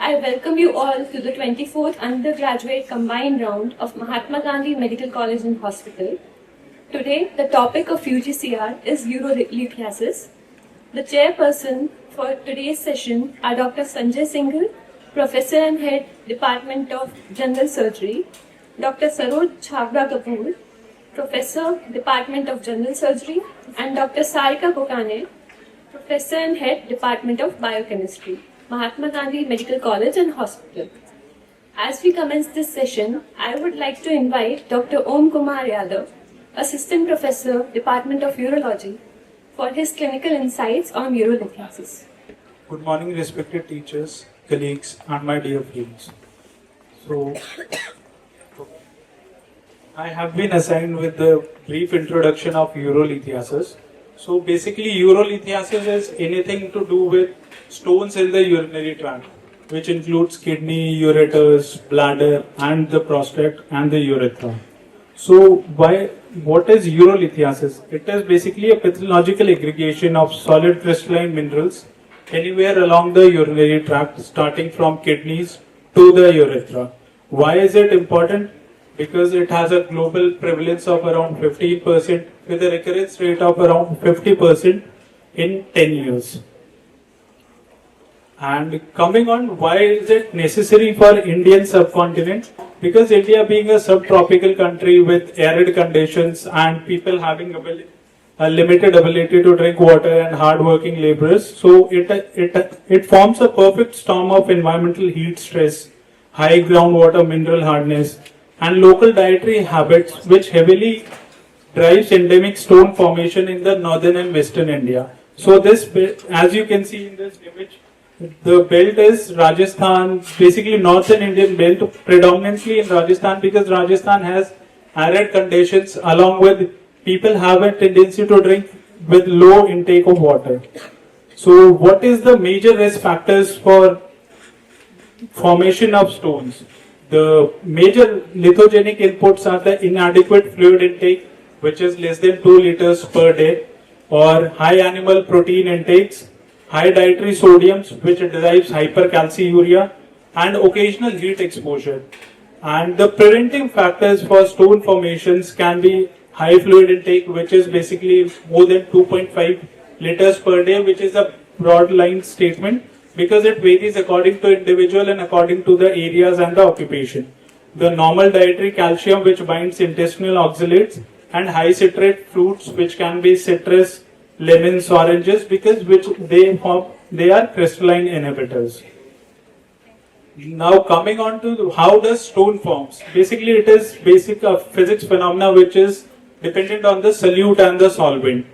I welcome you all to the 24th Undergraduate Combined Round of Mahatma Gandhi Medical College and Hospital. Today, the topic of UGCR is Urolithiasis. The chairperson for today's session are Dr. Sanjay Singhal, Professor and Head, Department of General Surgery, Dr. Saroj Chhabra Kapoor, Professor, Department of General Surgery, and Dr. Sarika Kokane, Professor and Head, Department of Biochemistry, Mahatma Gandhi Medical College and Hospital. As we commence this session, I would like to invite Dr. Om Kumar Yadav, Assistant Professor, Department of Urology, for his clinical insights on urolithiasis. Good morning, respected teachers, colleagues, and my dear friends. So, I have been assigned with the brief introduction of urolithiasis. So basically, urolithiasis is anything to do with stones in the urinary tract, which includes kidney, ureters, bladder, and the prostate and the urethra. So what is urolithiasis? It is basically a pathological aggregation of solid crystalline minerals anywhere along the urinary tract, starting from kidneys to the urethra. Why is it important? Because it has a global prevalence of around 15% with a recurrence rate of around 50% in 10 years. And coming on, why is it necessary for Indian subcontinent? Because India being a subtropical country with arid conditions and people having a limited ability to drink water and hard-working laborers, so it forms a perfect storm of environmental heat stress, high groundwater mineral hardness, and local dietary habits which heavily drives endemic stone formation in the northern and western India. So this, as you can see in this image, the belt is Rajasthan, basically northern Indian belt, predominantly in Rajasthan, because Rajasthan has arid conditions along with people have a tendency to drink with low intake of water. So what is the major risk factors for formation of stones? The major lithogenic inputs are the inadequate fluid intake, which is less than 2 liters per day, or high animal protein intakes, high dietary sodiums, which derives hypercalciuria, and occasional heat exposure. And the preventing factors for stone formations can be high fluid intake, which is basically more than 2.5 liters per day, which is a broad line statement, because it varies according to individual and according to the areas and the occupation. The normal dietary calcium, which binds intestinal oxalates, and high citrate fruits, which can be citrus, lemons, oranges, because they are crystalline inhibitors. Now coming on to how does stone forms. Basically, it is basic physics phenomena which is dependent on the solute and the solvent.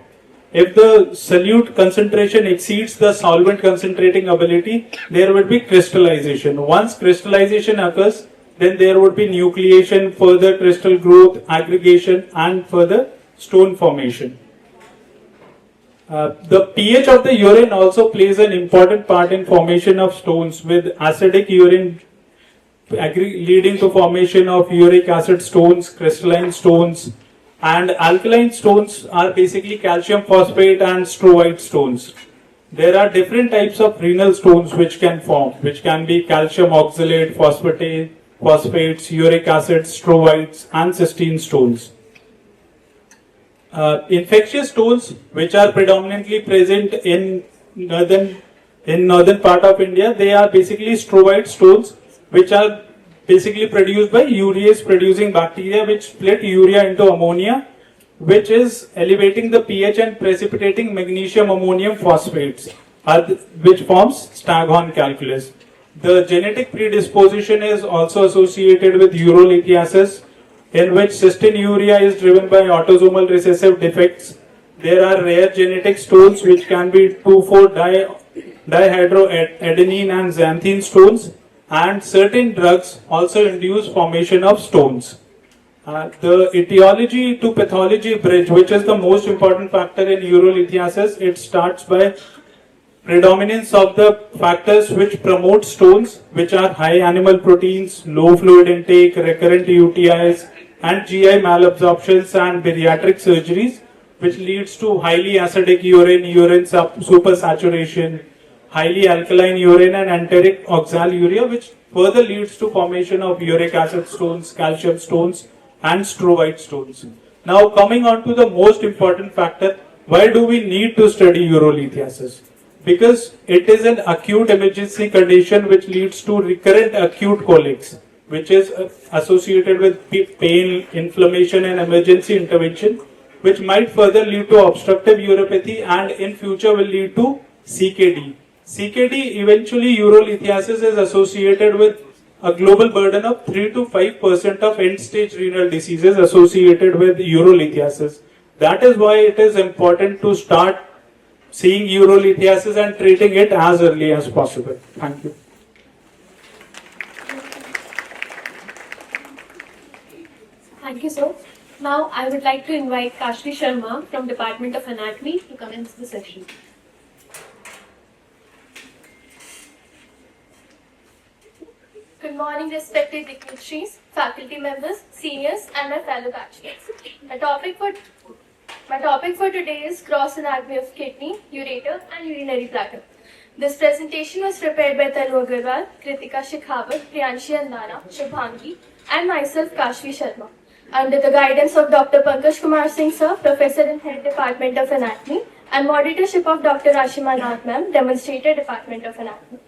If the solute concentration exceeds the solvent concentrating ability, there would be crystallization. Once crystallization occurs, then there would be nucleation, further crystal growth, aggregation, and further stone formation. The pH of the urine also plays an important part in formation of stones, with acidic urine leading to formation of uric acid stones, crystalline stones, and alkaline stones are basically calcium phosphate and struvite stones. There are different types of renal stones which can form, which can be calcium oxalate, phosphates, uric acid, struvites, and cystine stones. Infectious stones, which are predominantly present in northern part of India, they are basically struvite stones, which are basically produced by urease producing bacteria, which split urea into ammonia, which is elevating the pH and precipitating magnesium ammonium phosphates, which forms staghorn calculus. The genetic predisposition is also associated with urolithiasis, in which cystinuria is driven by autosomal recessive defects. There are rare genetic stones which can be 2,4-dihydroadenine and xanthine stones, and certain drugs also induce formation of stones. The etiology to pathology bridge, which is the most important factor in urolithiasis, it starts by predominance of the factors which promote stones, which are high animal proteins, low fluid intake, recurrent UTIs, and GI malabsorptions and bariatric surgeries, which leads to highly acidic urine supersaturation, highly alkaline urine and enteric oxaluria, which further leads to formation of uric acid stones, calcium stones, and struvite stones. Now coming on to the most important factor, why do we need to study urolithiasis? Because it is an acute emergency condition which leads to recurrent acute colics, which is associated with pain, inflammation and emergency intervention, which might further lead to obstructive uropathy and in future will lead to CKD. CKD, eventually urolithiasis, is associated with a global burden of 3 to 5% of end-stage renal diseases associated with urolithiasis. That is why it is important to start seeing urolithiasis and treating it as early as possible. Thank you. Thank you, sir. Now I would like to invite Kashvi Sharma from Department of Anatomy to commence the session. Good morning, respected dignitaries, faculty members, seniors, and my fellow bachelors. My topic for today is gross anatomy of kidney, ureter, and urinary bladder. This presentation was prepared by Taru Agarwal, Kritika Shekhawat, Priyanshi Andana, Shubhangi, and myself, Kashvi Sharma, under the guidance of Dr. Pankaj Kumar Singh, sir, Professor and Head Department of Anatomy, and moderatorship of Dr. Ashima Nath, ma'am, Demonstrator, Department of Anatomy.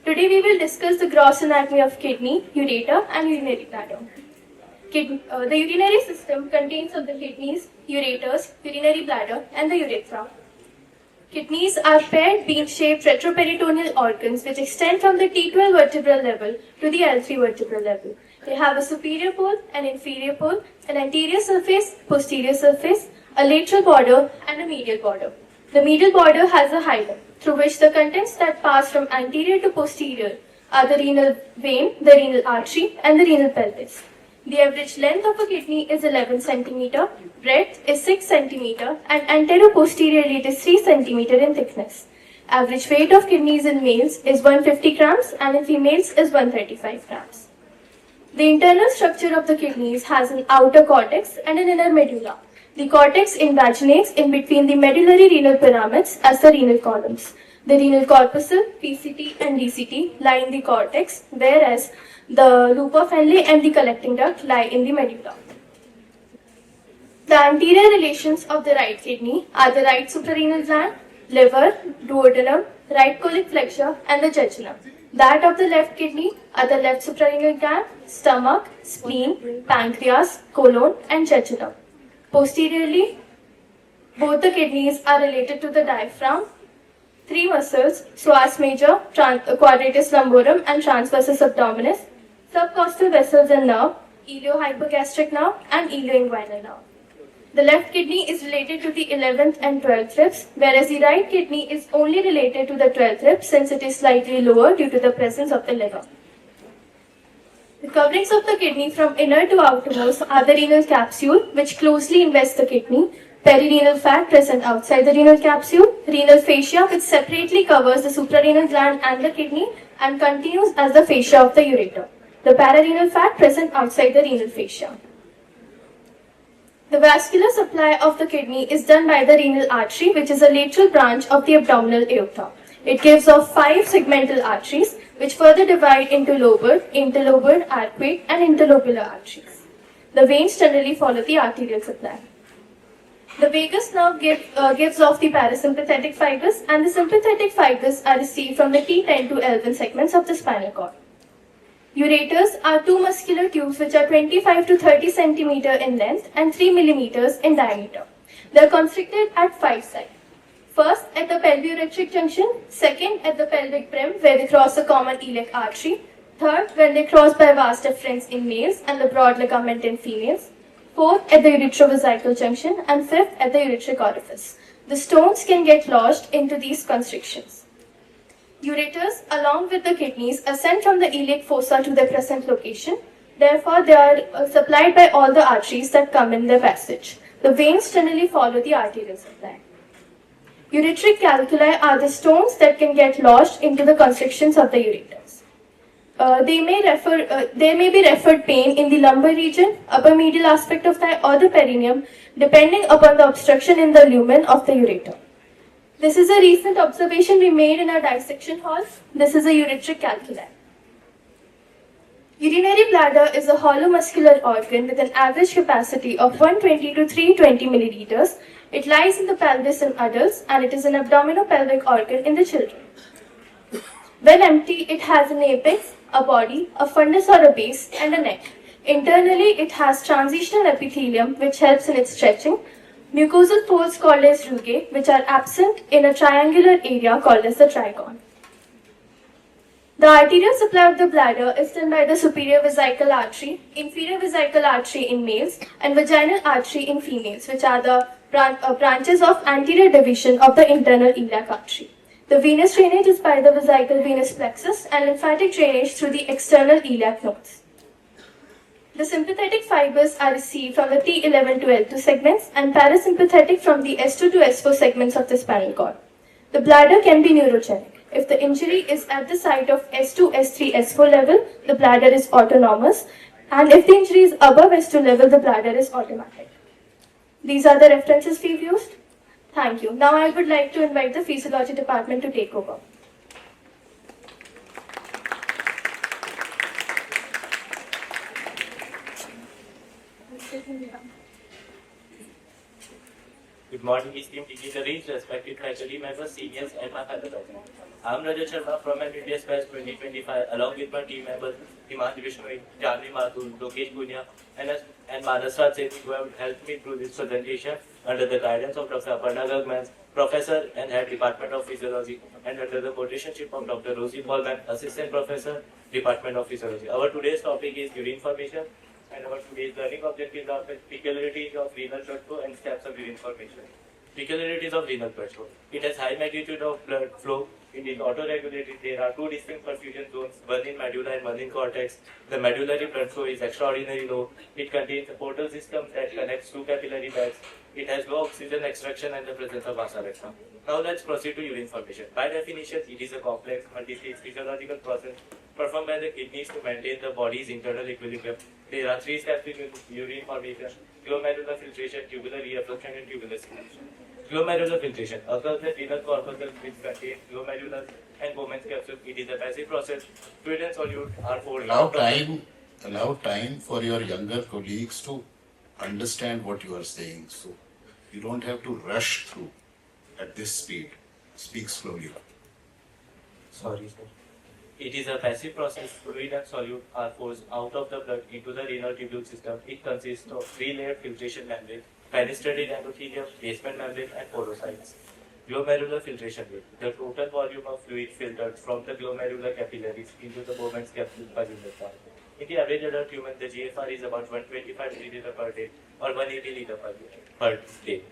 Today we will discuss the gross anatomy of kidney, ureter, and urinary bladder. The urinary system contains of the kidneys, ureters, urinary bladder, and the urethra. Kidneys are paired bean-shaped retroperitoneal organs which extend from the T12 vertebral level to the L3 vertebral level. They have a superior pole, an inferior pole, an anterior surface, posterior surface, a lateral border, and a medial border. The medial border has a hilum, through which the contents that pass from anterior to posterior are the renal vein, the renal artery, and the renal pelvis. The average length of a kidney is 11 cm, breadth is 6 cm, and anteroposteriorly it is 3 cm in thickness. Average weight of kidneys in males is 150 grams and in females is 135 grams. The internal structure of the kidneys has an outer cortex and an inner medulla. The cortex invaginates in between the medullary renal pyramids as the renal columns. The renal corpuscle, PCT and DCT lie in the cortex, whereas the loop of Henle and the collecting duct lie in the medulla. The anterior relations of the right kidney are the right suprarenal gland, liver, duodenum, right colic flexure, and the jejunum. That of the left kidney are the left suprarenal gland, stomach, spleen, pancreas, colon, and jejunum. Posteriorly, both the kidneys are related to the diaphragm, three muscles, psoas major, quadratus lumborum, and transversus abdominis, subcostal vessels and nerve, iliohypogastric nerve, and ilioinguinal nerve. The left kidney is related to the 11th and 12th ribs, whereas the right kidney is only related to the 12th rib since it is slightly lower due to the presence of the liver. The coverings of the kidney from inner to outermost are the renal capsule, which closely invests the kidney, perirenal fat present outside the renal capsule, renal fascia, which separately covers the suprarenal gland and the kidney and continues as the fascia of the ureter, the pararenal fat present outside the renal fascia. The vascular supply of the kidney is done by the renal artery, which is a lateral branch of the abdominal aorta. It gives off 5 segmental arteries, which further divide into lobar, interlobar, arcuate, and interlobular arteries. The veins generally follow the arterial supply. The vagus nerve gives off the parasympathetic fibers, and the sympathetic fibers are received from the T10 to L1 segments of the spinal cord. Ureters are 2 muscular tubes which are 25 to 30 cm in length and 3 mm in diameter. They are constricted at 5 sites. First, at the pelviureteric junction. Second, at the pelvic brim, where they cross the common iliac artery. Third, when they cross by vas deferens in males and the broad ligament in females. Fourth, at the uretrovesical junction. And fifth, at the ureteric orifice. The stones can get lodged into these constrictions. Ureters, along with the kidneys, ascend from the iliac fossa to their present location. Therefore, they are supplied by all the arteries that come in their passage. The veins generally follow the arterial supply. Ureteric calculi are the stones that can get lodged into the constrictions of the ureters. They may be referred pain in the lumbar region, upper medial aspect of the or the perineum, depending upon the obstruction in the lumen of the ureter. This is a recent observation we made in our dissection hall. This is a ureteric calculi. Urinary bladder is a hollow muscular organ with an average capacity of 120 to 320 milliliters. It lies in the pelvis in adults and it is an abdominopelvic organ in the children. When empty, it has an apex, a body, a fundus or a base, and a neck. Internally, it has transitional epithelium which helps in its stretching, mucosal folds called as rugae, which are absent in a triangular area called as the trigon. The arterial supply of the bladder is done by the superior vesical artery, inferior vesical artery in males, and vaginal artery in females, which are the branches of anterior division of the internal iliac artery. The venous drainage is by the vesical venous plexus and lymphatic drainage through the external iliac nodes. The sympathetic fibers are received from the T11 to L2 segments and parasympathetic from the S2 to S4 segments of the spinal cord. The bladder can be neurogenic. If the injury is at the site of S2, S3, S4 level, the bladder is autonomous, and if the injury is above S2 level, the bladder is automatic. These are the references we've used. Thank you. Now I would like to invite the physiology department to take over. Good morning, esteemed dignitaries, respected faculty members, seniors, and my fellow residents. I am Rajat Sharma from MGUMST Batch 2025, along with my team members Himansh Vishnoi, Janvi Mathur, Lokesh Punya, and Manasraj Sethi, who have helped me through this presentation under the guidance of Dr. Aparna Gagman, Professor and Head Department of Physiology, and under the moderation of Dr. Rosie Paulman, Assistant Professor, Department of Physiology. Our today's topic is urine formation, and our today's learning objectives are peculiarities of renal blood flow and steps of urine formation. Peculiarities of renal blood flow. It has high magnitude of blood flow. It is autoregulated. There are two distinct perfusion zones, one in medulla and one in cortex. The medullary blood flow is extraordinarily low. It contains a portal system that connects two capillary beds. It has low oxygen extraction and the presence of vasorectum. Now let's proceed to urine formation. By definition, it is a complex, multi-stage physiological process performed by the kidneys to maintain the body's internal equilibrium. There are three steps in urine formation: glomerular filtration, tubular reabsorption, and tubular secretion. Glomerular filtration occurs in renal corpuscles which contain glomerulus and Bowman's capsule. It is a passive process. Fluid and solute are formed. Allow time for your younger colleagues to understand what you are saying. So you don't have to rush through at this speed. Speak slowly. Sorry, sir. It is a passive process. Fluid and solute are forced out of the blood into the renal tubule system. It consists of three-layered filtration membrane, fenestrated endothelium, basement membrane, and porocytes. Glomerular filtration rate. The total volume of fluid filtered from the glomerular capillaries into the Bowman's capsule per unit time. In the average adult human, the GFR is about 125 milliliter per day or 180 liter per day.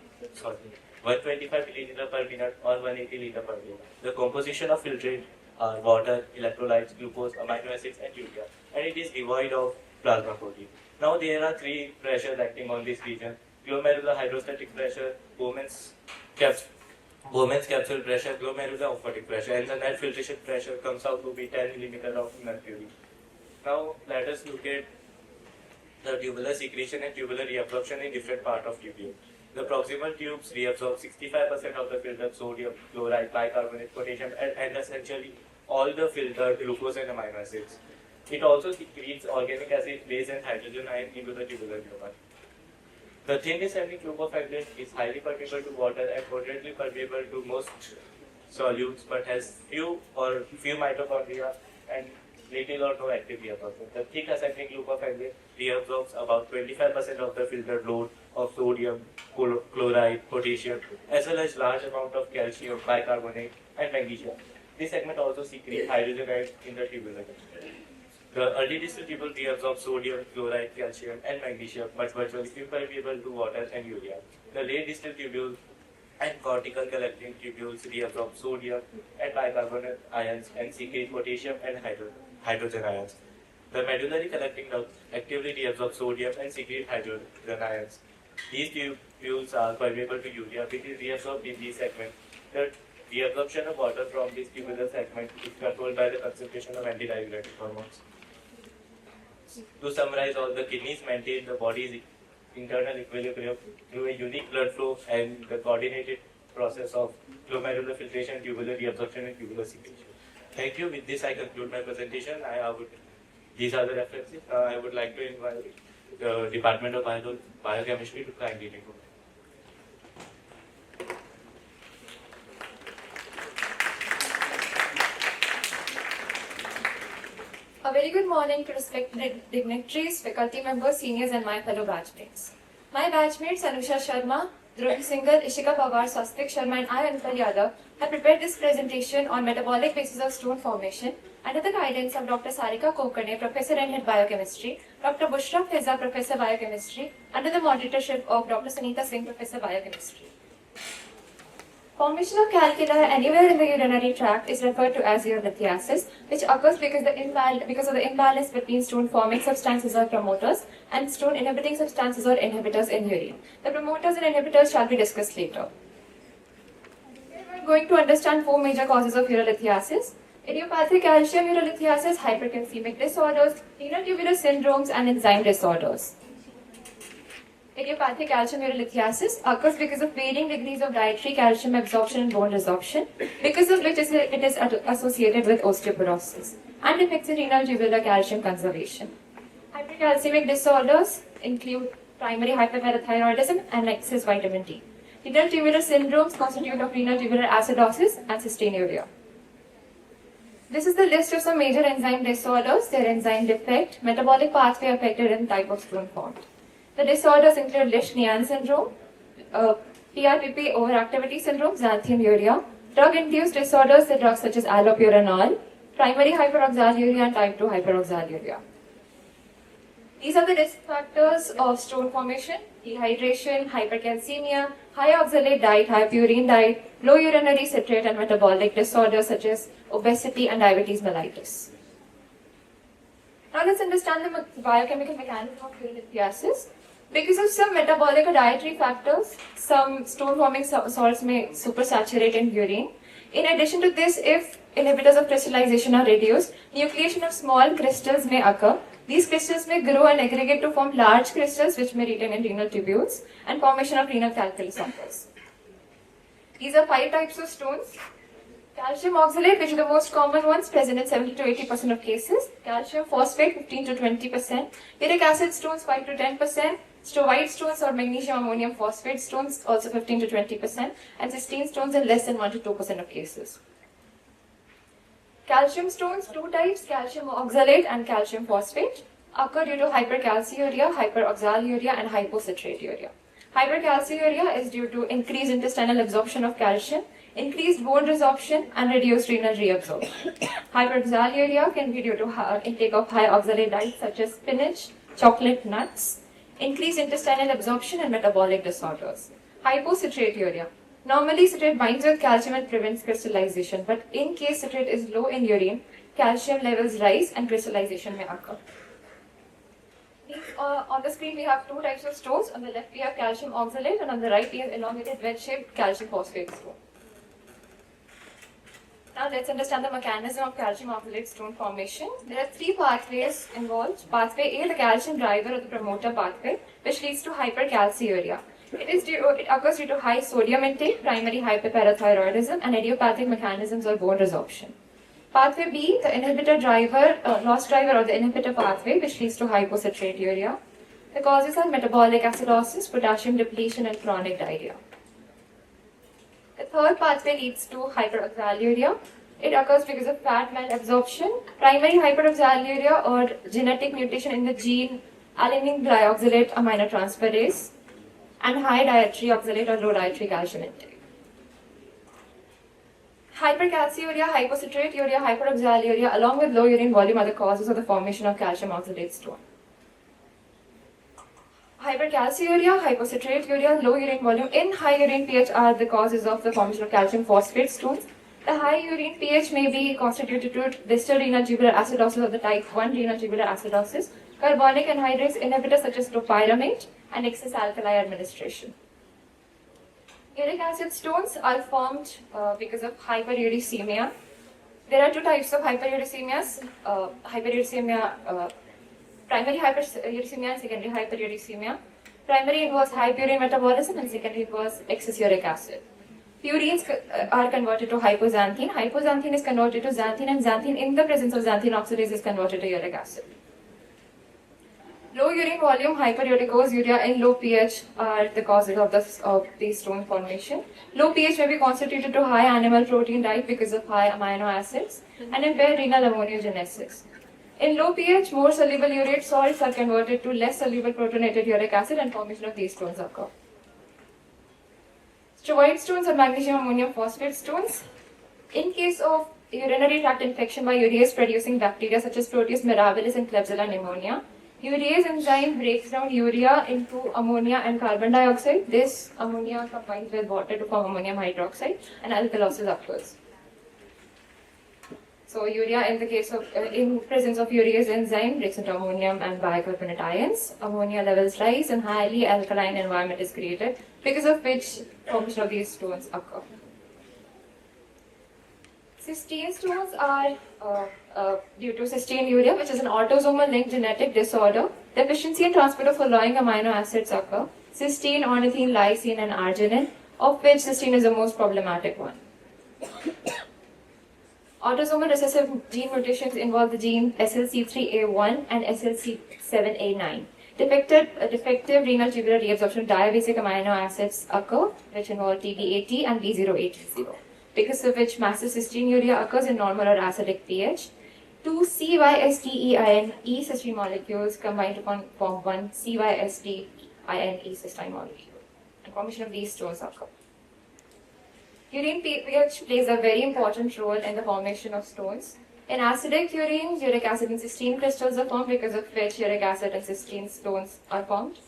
125 milliliter per minute or 180 liter per day. The composition of filtrate are water, electrolytes, glucose, amino acids, and urea, and it is devoid of plasma protein. Now there are three pressures acting on this region: glomerular hydrostatic pressure, Bowman's capsule pressure, glomerular osmotic pressure, and the net filtration pressure comes out to be 10 millimeter of mercury. Now let us look at the tubular secretion and tubular reabsorption in different parts of tubule. The proximal tubes reabsorb 65% of the filtered sodium, chloride, bicarbonate, potassium, and essentially all the filtered glucose and amino acids. It also secretes organic acid, base, and hydrogen ion into the tubular mucus. The thin descending tube of Faglet is highly permeable to water and moderately permeable to most solutes, but has few mitochondria and little or no active reabsorption. The thick ascending loop of Faglet reabsorbs about 25% of the filtered load of sodium, chloride, potassium, as well as large amount of calcium, bicarbonate, and magnesium. This segment also secretes hydrogen ions in the tubular. The early distal tubule reabsorbs sodium, chloride, calcium, and magnesium, but virtually impermeable to water and urea. The late distal tubule and cortical collecting tubules reabsorb sodium and bicarbonate ions and secrete potassium and hydrogen ions. The medullary collecting ducts actively reabsorb sodium and secrete hydrogen ions. These tubules are permeable to urea, which is reabsorbed in these segments. The reabsorption of water from this tubular segment is controlled by the concentration of antidiuretic hormones. To summarize, all the kidneys maintain the body's internal equilibrium through a unique blood flow and the coordinated process of glomerular filtration, tubular reabsorption, and tubular secretion. Thank you. With this, I conclude my presentation. These are the references. I would like to invite the Department of Biochemistry to kindly take over. A very good morning to respected dignitaries, faculty members, seniors and my fellow batchmates. My batchmates Anusha Sharma, Dhruvi Singhal, Ishika Pawar, Swastik Sharma and I, Anupal Yadav, have prepared this presentation on metabolic basis of stone formation under the guidance of Dr. Sarika Kokane, Professor and Head Biochemistry, Dr. Bushra Feza, Professor Biochemistry, under the moderatorship of Dr. Sunita Singh, Professor Biochemistry. Formation of calculi anywhere in the urinary tract is referred to as urolithiasis, which occurs because of the imbalance between stone-forming substances or promoters and stone-inhibiting substances or inhibitors in urine. The promoters and inhibitors shall be discussed later. We are going to understand 4 major causes of urolithiasis: idiopathic calcium urolithiasis, hypercalcemic disorders, renal tubular syndromes, and enzyme disorders. Idiopathic calcium urolithiasis occurs because of varying degrees of dietary calcium absorption and bone resorption, because of which it is associated with osteoporosis and affects renal tubular calcium conservation. Hypercalcemic disorders include primary hyperparathyroidism and excess vitamin D. Renal tubular syndromes constitute of renal tubular acidosis and cystinuria. This is the list of some major enzyme disorders, their enzyme defect, metabolic pathway affected, and type of stone formed. The disorders include Lish-Nian syndrome, PRPP overactivity syndrome, xanthinuria, drug-induced disorders, the drugs such as allopurinol, primary hyperoxaluria, and type 2 hyperoxaluria. These are the risk factors of stone formation: dehydration, hypercalcemia, high oxalate diet, high purine diet, low urinary citrate, and metabolic disorders such as obesity and diabetes mellitus. Now let's understand the biochemical mechanism of urolithiasis. Because of some metabolic or dietary factors, some stone-forming salts may supersaturate in urine. In addition to this, if inhibitors of crystallization are reduced, nucleation of small crystals may occur. These crystals may grow and aggregate to form large crystals which may retain in renal tubules, and formation of renal calculus occurs. These are 5 types of stones. Calcium oxalate, which are the most common ones, present in 70 to 80% of cases. Calcium phosphate, 15 to 20%. Uric acid stones, 5 to 10%. Stovite stones or magnesium ammonium phosphate stones, also 15 to 20%. And cystine stones in less than 1 to 2% of cases. Calcium stones, 2 types, calcium oxalate and calcium phosphate, occur due to hypercalciuria, hyperoxaluria, and hypocitraturia. Hypercalciuria is due to increased intestinal absorption of calcium, increased bone resorption, and reduced renal reabsorption. Hyperoxaluria can be due to intake of high oxalate diets such as spinach, chocolate, nuts, increased intestinal absorption, and metabolic disorders. Hypocitraturia. Normally, citrate binds with calcium and prevents crystallization, but in case citrate is low in urine, calcium levels rise and crystallization may occur. On the screen, we have 2 types of stones. On the left, we have calcium oxalate, and on the right, we have elongated wedge-shaped calcium phosphate stone. Now let's understand the mechanism of calcium oxalate stone formation. There are 3 pathways involved. Pathway A, the calcium driver or the promoter pathway, which leads to hypercalciuria. It occurs due to high sodium intake, primary hyperparathyroidism, and idiopathic mechanisms or bone resorption. Pathway B, the inhibitor driver, loss driver or the inhibitor pathway, which leads to hypocitraturia. The causes are metabolic acidosis, potassium depletion, and chronic diarrhea. The third pathway leads to hyperoxaluria. It occurs because of fat malabsorption, primary hyperoxaluria or genetic mutation in the gene alanine glyoxylate aminotransferase, and high dietary oxalate or low dietary calcium intake. Hypercalciuria, hypocitraturia, hyperoxaluria, along with low urine volume, are the causes of the formation of calcium oxalate stone. Hypercalciuria, hypocitraturia, low urine volume, in high urine pH are the causes of the formation of calcium phosphate stones. The high urine pH may be constituted to distal renal tubular acidosis of the type 1 renal tubular acidosis, carbonic anhydrase inhibitors such as topiramate, and excess alkali administration. Uric acid stones are formed because of hyperuricemia. There are 2 types of hyperuricemias, primary hyperuricemia and secondary hyperuricemia. Primary involves high purine metabolism and secondary involves excess uric acid. Purines are converted to hypoxanthine. Hypoxanthine is converted to xanthine, and xanthine in the presence of xanthine oxidase is converted to uric acid. Low urine volume, hyperuricose, urea, and low pH are the causes of the stone formation. Low pH may be constituted to high animal protein diet because of high amino acids and impaired renal ammonogenesis. In low pH, more soluble urate salts are converted to less soluble protonated uric acid and formation of these stones occur. Steroid stones or magnesium ammonium phosphate stones. In case of urinary tract infection by urease producing bacteria such as Proteus mirabilis and Klebsiella pneumonia, urease enzyme breaks down urea into ammonia and carbon dioxide. This ammonia combines with water to form ammonium hydroxide and alkalosis occurs. So urea in the case of, in presence of urease enzyme breaks into ammonium and bicarbonate ions. Ammonia levels rise and highly alkaline environment is created because of which formation of these stones occur. Cysteine stones are due to cysteinuria, which is an autosomal linked genetic disorder. Deficiency in transport of following amino acids occur: cysteine, ornithine, lysine, and arginine, of which cysteine is the most problematic one. Autosomal recessive gene mutations involve the gene SLC3A1 and SLC7A9. Defective renal tubular reabsorption of diabasic amino acids occur, which involve TB80 and B080, because of which massive cysteinuria occurs in normal or acidic pH. Two CYSTEINE cysteine molecules combine to form one CYSTEINE cysteine molecule, and formation of these stones occur. Urine pH plays a very important role in the formation of stones. In acidic urine, uric acid and cysteine crystals are formed, because of which uric acid and cysteine stones are formed.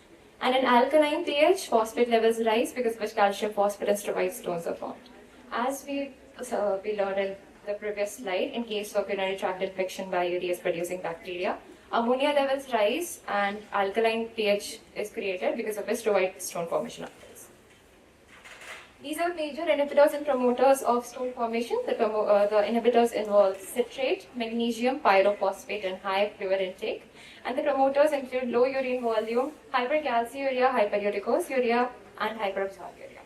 And in alkaline pH, phosphate levels rise, because of which calcium phosphate and strobite stones are formed. As we learned in the previous slide, in case of urinary tract infection by urease producing bacteria, ammonia levels rise and alkaline pH is created, because of which strobite stone formation occurs. These are major inhibitors and promoters of stone formation. The inhibitors involve citrate, magnesium, pyrophosphate, and high fluid intake. And the promoters include low urine volume, hypercalciuria, hyperuricose urea, and hyperabsorburia.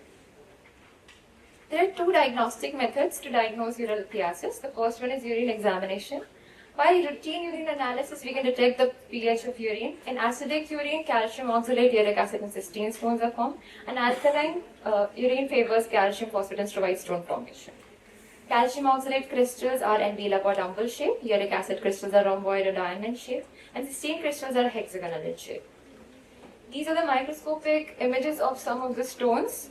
There are two diagnostic methods to diagnose urolithiasis. The first one is urine examination. By routine urine analysis, we can detect the pH of urine. In acidic urine, calcium oxalate, uric acid, and cysteine stones are formed. And alkaline urine favors calcium phosphate and strobite stone formation. Calcium oxalate crystals are en vellop or dumbbell shaped. Uric acid crystals are rhomboid or diamond shaped. And cysteine crystals are hexagonal in shape. These are the microscopic images of some of the stones.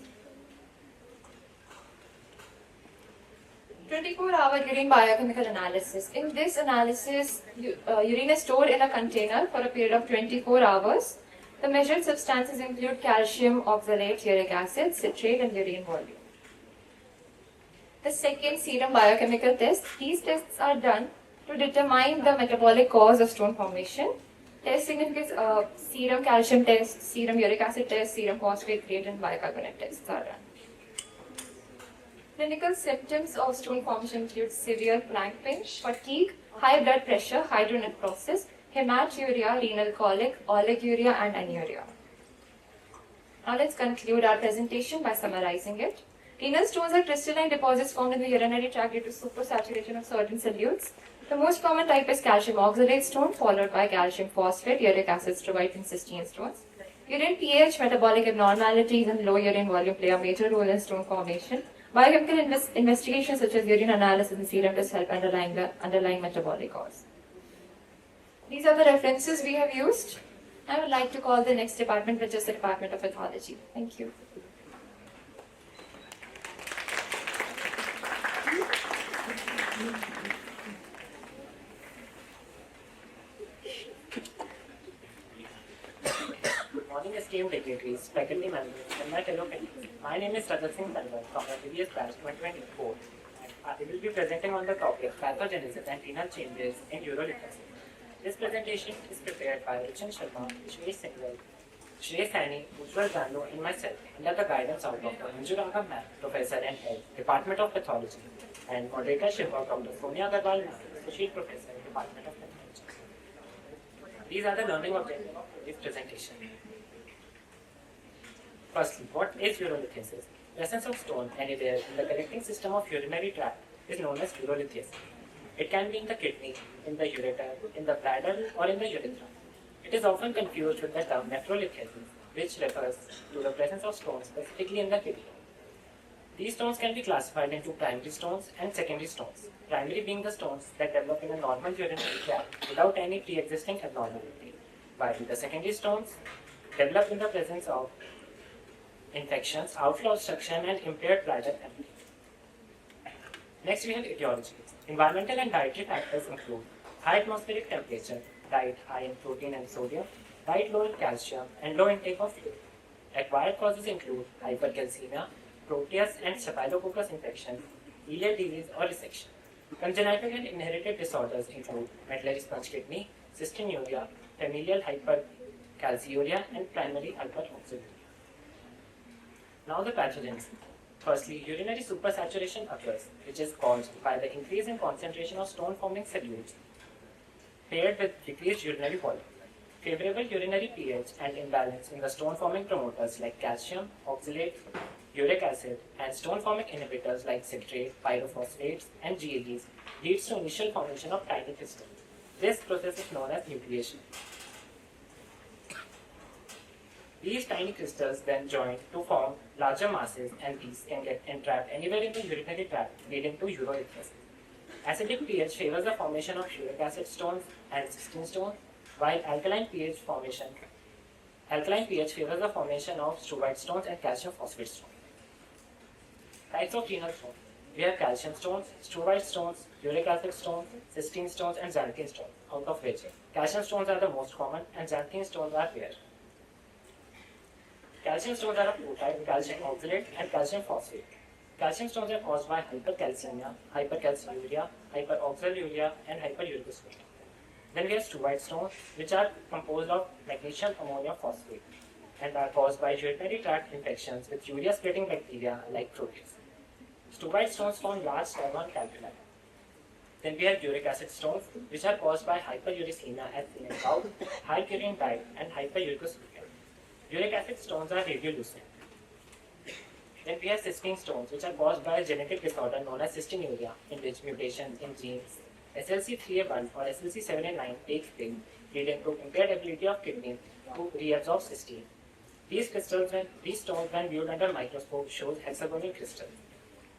24-hour urine biochemical analysis. In this analysis, urine is stored in a container for a period of 24 hours. The measured substances include calcium oxalate, uric acid, citrate, and urine volume. The second, serum biochemical test. These tests are done to determine the metabolic cause of stone formation. Test significance: serum calcium test, serum uric acid test, serum phosphate, creatine, and bicarbonate tests are done. Clinical symptoms of stone formation include severe flank pain, fatigue, high blood pressure, hydronephrosis, hematuria, renal colic, oliguria, and anuria. Now let's conclude our presentation by summarizing it. Renal stones are crystalline deposits formed in the urinary tract due to supersaturation of certain solutes. The most common type is calcium oxalate stone, followed by calcium phosphate, uric acid, strobite, and cysteine stones. Urine pH, metabolic abnormalities, and low urine volume play a major role in stone formation. Biochemical investigations such as urine analysis and serum tests help underlying the underlying metabolic cause. These are the references we have used. I would like to call the next department, which is the Department of Pathology. Thank you. Good morning, esteemed dignitaries, faculty members, and my fellow colleagues. My name is Rajat Singh Talwar from the previous batch 2024, and I will be presenting on the topic pathogenesis and renal changes in urolithiasis. This presentation is prepared by Richard Sharma, Shreya Singhal, Shreya Saini, Ujjwal Gandu, and myself under the guidance of Dr. Manjuranga Ma'am, Professor and Head, Department of Pathology, and moderator Shiva, Dr. Sonia Agarwal, Associate Professor, Department of Pathology. These are the learning objectives of this presentation. Firstly, what is urolithiasis? presence of stone anywhere in the collecting system of urinary tract is known as urolithiasis. It can be in the kidney, in the ureter, in the bladder, or in the urethra. It is often confused with the term nephrolithiasis, which refers to the presence of stones specifically in the kidney. These stones can be classified into primary stones and secondary stones. Primary being the stones that develop in a normal urinary tract without any pre-existing abnormality, while the secondary stones develop in the presence of infections, outflow obstruction, and impaired bladder emptying. Next, we have etiology. Environmental and dietary factors include high atmospheric temperature, diet high in protein and sodium, diet low in calcium, and low intake of fluid. Acquired causes include hypercalcemia, Proteus and Staphylococcus infections, ileal disease or resection. Congenital and inherited disorders include medullary sponge kidney, cystinuria, familial hypercalciuria, and primary hyperoxaluria. Now the pathogens. Firstly, urinary supersaturation occurs, which is caused by the increase in concentration of stone-forming solutes paired with decreased urinary volume. Favorable urinary pH and imbalance in the stone-forming promoters like calcium, oxalate, uric acid, and stone-forming inhibitors like citrate, pyrophosphates, and GAGs leads to initial formation of tiny crystals. This process is known as nucleation. These tiny crystals then join to form larger masses, and these can get entrapped anywhere in the urinary tract, leading to urolithiasis. Acidic pH favors the formation of uric acid stones and cystine stones, while alkaline pH favors the formation of struvite stones and calcium phosphate stones. Types of renal stones. We have calcium stones, struvite stones, uric acid stones, cystine stones, and xanthine stones, out of which calcium stones are the most common and xanthine stones are rare. Calcium stones are of two types, calcium oxalate and calcium phosphate. Calcium stones are caused by hypercalcemia, hypercalciuria, hyperoxaluria, and hyperuricemia. Then we have struvite stones, which are composed of magnesium ammonium phosphate and are caused by urinary tract infections with urea-splitting bacteria like Proteus. Struvite stones form large stag-on calculi. Then we have uric acid stones, which are caused by hyperuricemia as seen in gout, high urine diet, and hyperuricemia. Uric acid stones are radiolucent. Then we have cystine stones, which are caused by a genetic disorder known as cystinuria, in which mutations in genes SLC3A1 or SLC7A9 takes place, leading to impaired ability of kidney to reabsorb cysteine. These stones, when viewed under microscope, shows hexagonal crystals.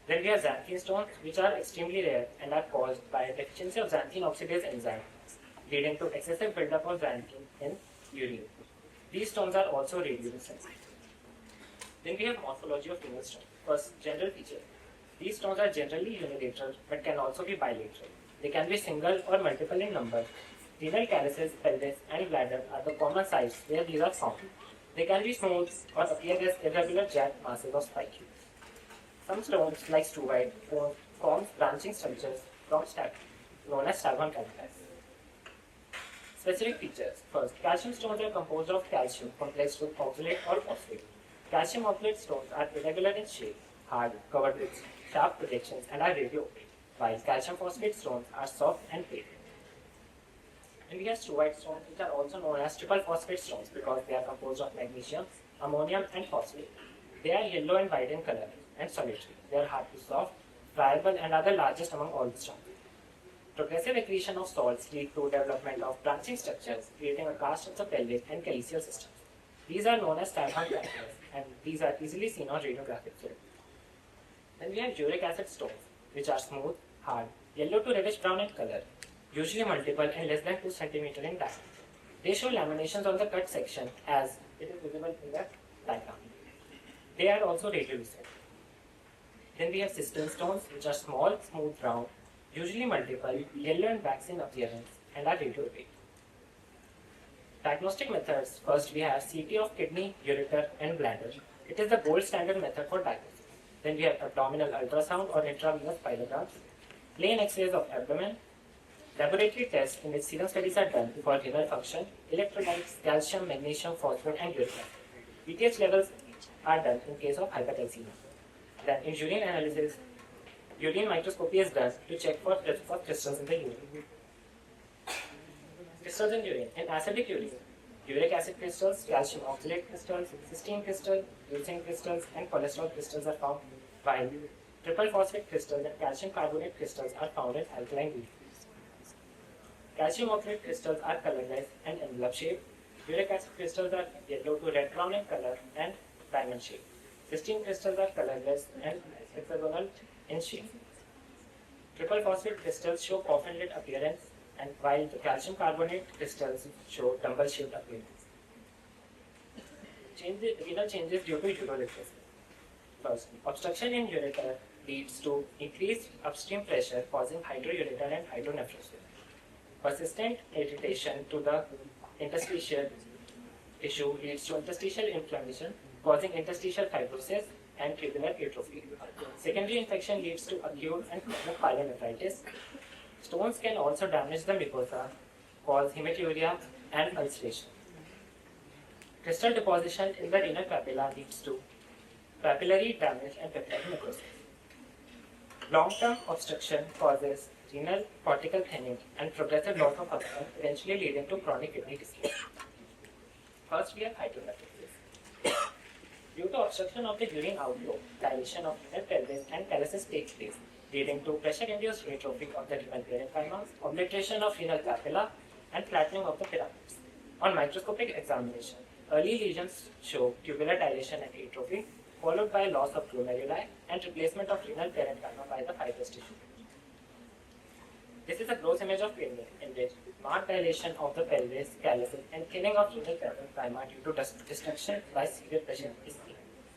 Then we have xanthine stones, which are extremely rare and are caused by a deficiency of xanthine oxidase enzyme, leading to excessive buildup of xanthine in urine. These stones are also radiolucent. Then we have morphology of renal stone. First, general features. These stones are generally unilateral but can also be bilateral. They can be single or multiple in number. Renal calyces, pelvis, and bladder are the common sites where these are found. They can be smooth or appear as irregular jagged masses of spiky. Some stones, like struvite, form branching structures from known as stag-on calculi. Specific features. First, calcium stones are composed of calcium complexed with oxalate or phosphate. Calcium oxalate stones are irregular in shape, hard, covered with sharp projections, and are radioactive, while calcium phosphate stones are soft and pale. And we have struvite stones, which are also known as triple phosphate stones because they are composed of magnesium, ammonium, and phosphate. They are yellow and white in color and solitary. They are hard to soft, friable, and are the largest among all the stones. Progressive accretion of salts lead to development of branching structures, creating a cast of the pelvic and calyceal systems. These are known as stag-on calculus, and these are easily seen on radiographic film. Then we have uric acid stones, which are smooth, hard, yellow to reddish brown in color, usually multiple and less than 2 cm in diameter. They show laminations on the cut section as it is visible in the diagram. They are also radiolucent. Then we have cystine stones, which are small, smooth, round, usually multiple, yellow and waxy in appearance, and are radioactive. Diagnostic methods. First, we have CT of kidney, ureter, and bladder. It is the gold standard method for diagnosis. Then we have abdominal ultrasound or intravenous pyelograms, plain X-rays of abdomen, laboratory tests in which serum studies are done for renal function, electrolytes, calcium, magnesium, phosphate, and uric acid. pH levels are done in case of hypercalcemia. Then in urine analysis, urine microscopy is done to check for crystals in the urine. Crystals in urine. In acidic urine, Uric acid crystals, calcium oxalate crystals, cysteine crystals, leucine crystals, and cholesterol crystals are found, while triple phosphate crystals and calcium carbonate crystals are found in alkaline leaves. Calcium oxalate crystals are colorless and envelope shaped. Uric acid crystals are yellow to red brown in color and diamond shaped. Cysteine crystals are colorless and hexagonal in shape. Triple phosphate crystals show coffin-lit appearance, and while the calcium carbonate crystals show dumbbell-shaped appearance. Renal changes due to urolithiasis. First, obstruction in ureter leads to increased upstream pressure causing hydroureter and hydronephrosis. Persistent irritation to the interstitial tissue leads to interstitial inflammation causing interstitial fibrosis and tubular atrophy. Secondary infection leads to acute and chronic pyelonephritis. Stones can also damage the mucosa, cause hematuria and ulceration. Crystal deposition in the renal papilla leads to papillary damage and peptide necrosis. Long-term obstruction causes renal cortical thinning and progressive loss of function, eventually leading to chronic kidney disease. First, we have hydronephrosis. Due to obstruction of the urine outflow, dilation of renal pelvis and calluses takes place, leading to pressure-induced atrophy of the renal parenchyma, obliteration of renal papilla, and flattening of the pyramids. On microscopic examination, early lesions show tubular dilation and atrophy, followed by loss of glomeruli and replacement of renal parenchyma by the fibrous tissue. This is a gross image of kidney in which marked dilation of the pelvis, calluses, and thinning of renal parenchyma due to destruction by severe pressure is seen.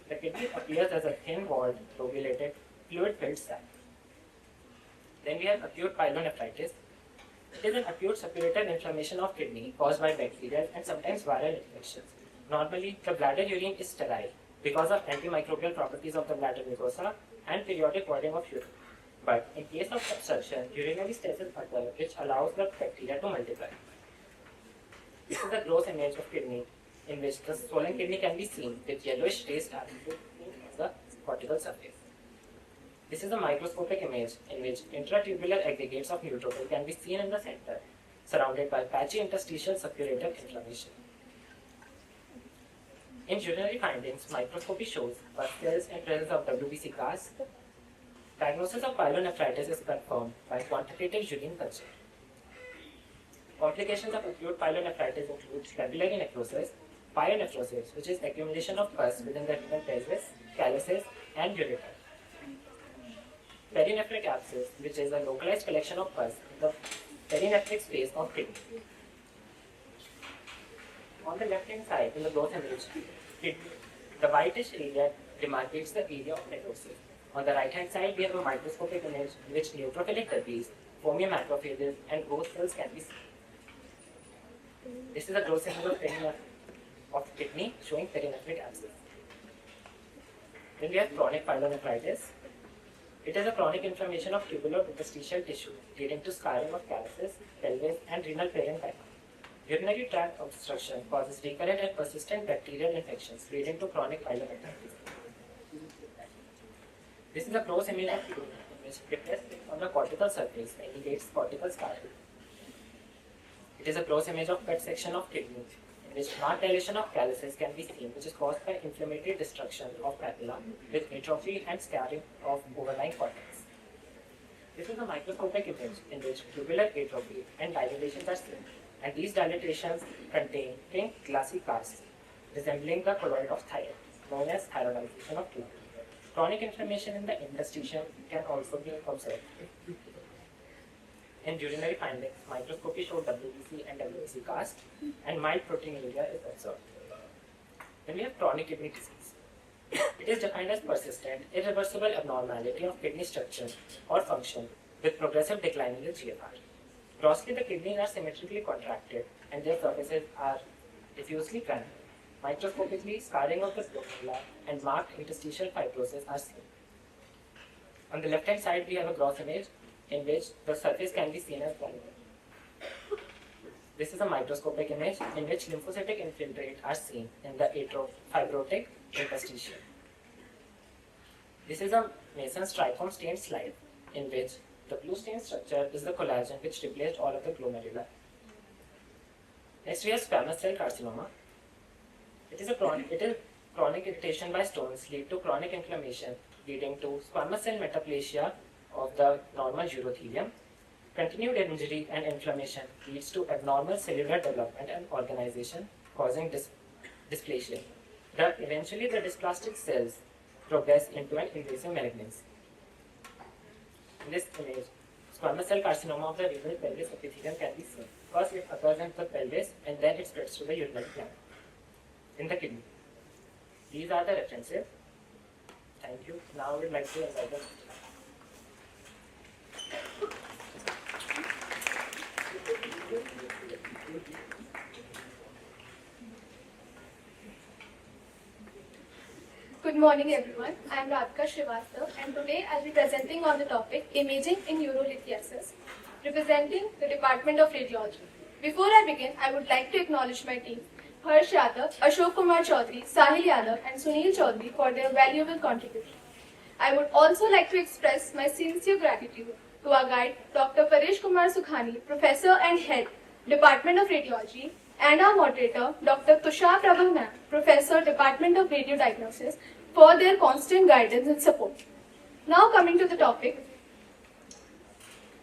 The kidney appears as a thin-walled, lobulated, fluid-filled sac. Then we have acute pyelonephritis. It is an acute suppurative inflammation of kidney caused by bacterial and sometimes viral infections. Normally, the bladder urine is sterile because of antimicrobial properties of the bladder mucosa and periodic voiding of urine. But in case of obstruction, urinary stasis occurs, which allows the bacteria to multiply. This is a gross image of kidney in which the swollen kidney can be seen with yellowish rays starting to on the cortical surface. This is a microscopic image in which intratubular aggregates of neutrophil can be seen in the center, surrounded by patchy interstitial suppurative inflammation. In urinary findings, microscopy shows pustules and presence of WBC cast. Diagnosis of pyelonephritis is confirmed by quantitative urine culture. Complications of acute pyelonephritis include capillary necrosis, pyonephrosis, which is accumulation of pus within the renal pelvis, calluses, and ureter. Perinephric abscess, which is a localized collection of pus in the perinephric space of kidney. On the left-hand side, in the gross image, the whitish area demarcates the area of necrosis. On the right-hand side, we have a microscopic image in which neutrophilic herpes, foamy macrophages, and growth cells can be seen. This is a gross image of kidney showing perinephric abscess. Then we have chronic pyelonephritis. It is a chronic inflammation of tubular interstitial tissue leading to scarring of calluses, pelvis, and renal parenchyma. Urinary tract obstruction causes recurrent and persistent bacterial infections leading to chronic pyelonephritis. This is a close image of kidney in which depressed on the cortical surface indicates cortical scarring. It is a close image of cut section of kidney in which marked dilation of calluses can be seen, which is caused by inflammatory destruction of papilla with atrophy and scarring of overlying cortex. This is a microscopic image in which tubular atrophy and dilatations are seen, and these dilatations contain pink glassy casts resembling the colloid of thyroid, known as thyroidization of kidney. Chronic inflammation in the interstitium can also be observed. In urinary findings, microscopy showed WBC and WBC cast, and mild proteinuria is observed. Then we have chronic kidney disease. It is defined as persistent, irreversible abnormality of kidney structure or function with progressive decline in the GFR. Grossly, the kidneys are symmetrically contracted and their surfaces are diffusely granular. Microscopically, scarring of the glomeruli and marked interstitial fibrosis are seen. On the left-hand side, we have a gross image in which the surface can be seen as granular. This is a microscopic image in which lymphocytic infiltrate are seen in the fibrotic interstitium. This is a Mason's triform stained slide in which the blue stained structure is the collagen which replaced all of the glomeruli. Next we have squamous cell carcinoma. It is chronic irritation by stones lead to chronic inflammation leading to squamous cell metaplasia of the normal urothelium. Continued injury and inflammation leads to abnormal cellular development and organization causing dysplasia. Eventually the dysplastic cells progress into an invasive malignancy. In this image, squamous cell carcinoma of the renal pelvis epithelium can be seen. First it occurs in the pelvis and then it spreads to the urinary gland in the kidney. These are the references. Thank you. Now I would like to invite the Good morning everyone, I am Radhika Srivastava and today I will be presenting on the topic Imaging in Urolithiasis, representing the Department of Radiology. Before I begin, I would like to acknowledge my team, Harsh Yadav, Ashok Kumar Chaudhary, Sahil Yadav and Sunil Chaudhary for their valuable contribution. I would also like to express my sincere gratitude to our guide, Dr. Paresh Kumar Sukhani, Professor and Head, Department of Radiology, and our moderator, Dr. Tushar Prabhu Ma'am, Professor, Department of Radiodiagnosis, for their constant guidance and support. Now coming to the topic.